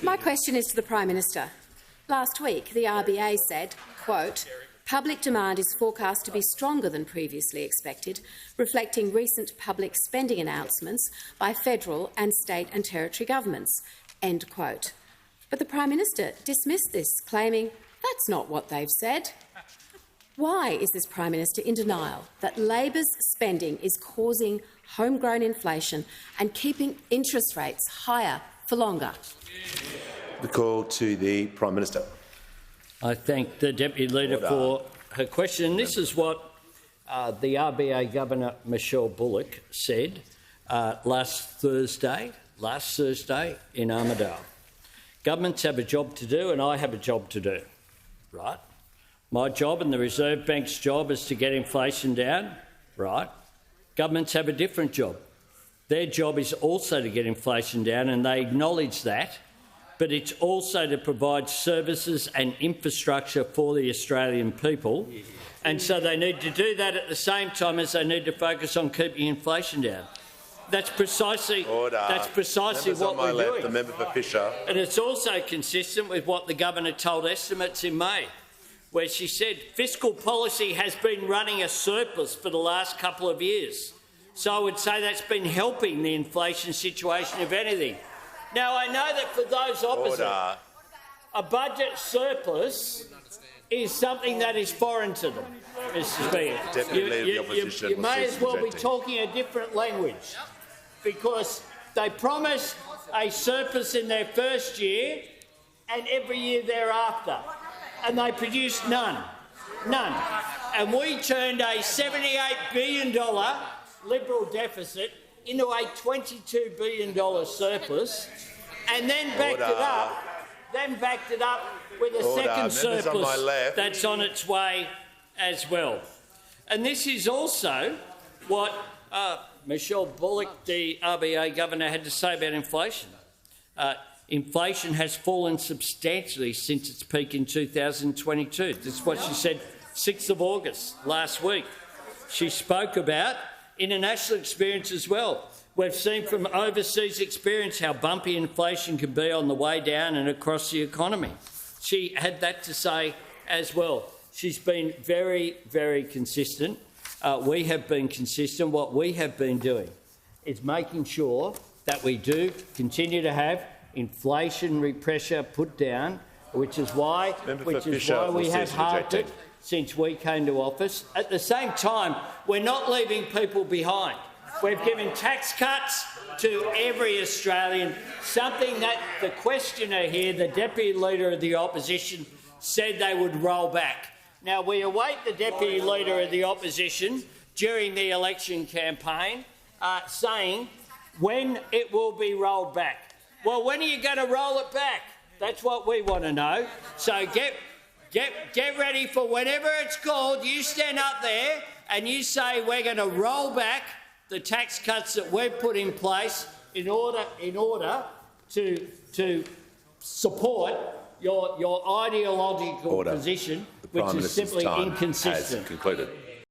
My question is to the Prime Minister. Last week, the RBA said, quote, "Public demand is forecast to be stronger than previously expected, reflecting recent public spending announcements by federal and state and territory governments." End quote. But the Prime Minister dismissed this, claiming that's not what they've said. Why is this Prime Minister in denial that Labor's spending is causing homegrown inflation and keeping interest rates higher for longer? The call to the Prime Minister. I thank the Deputy Leader for her question. This is what the RBA Governor Michelle Bullock said last Thursday in Armidale. Governments have a job to do and I have a job to do, right? My job and the Reserve Bank's job is to get inflation down, right? Governments have a different job. Their job is also to get inflation down, and they acknowledge that, but it's also to provide services and infrastructure for the Australian people. And so they need to do that at the same time as they need to focus on keeping inflation down. That's precisely what we're doing. The member for Fisher. And it's also consistent with what the Governor told estimates in May, where she said fiscal policy has been running a surplus for the last couple of years. So I would say that's been helping the inflation situation, if anything. Now, I know that for those opposite, a budget surplus is something that is foreign to them, Mr Speaker. You may as well be talking a different language, because they promised a surplus in their first year and every year thereafter, and they produced none. None. And we turned a $78 billion Liberal deficit into a $22 billion surplus, and then backed it up with a second surplus that's on its way as well. And this is also what Michelle Bullock, the RBA Governor, had to say about inflation. Inflation has fallen substantially since its peak in 2022. This is what she said 6th of August last week. She spoke about international experience as well. We've seen from overseas experience how bumpy inflation can be on the way down and across the economy. She had that to say as well. She's been very, very consistent. We have been consistent. What we have been doing is making sure that we do continue to have inflationary pressure put down, which is why we have halved it since we came to office. At the same time, we're not leaving people behind. We've given tax cuts to every Australian, something that the questioner here, the Deputy Leader of the Opposition, said they would roll back. Now, we await the Deputy Leader of the Opposition during the election campaign saying when it will be rolled back. Well, when are you going to roll it back? That's what we want to know. So get ready for whenever it's called. You stand up there and you say we're going to roll back the tax cuts that we've put in place in order to support your ideological position, which is simply inconsistent. Has concluded.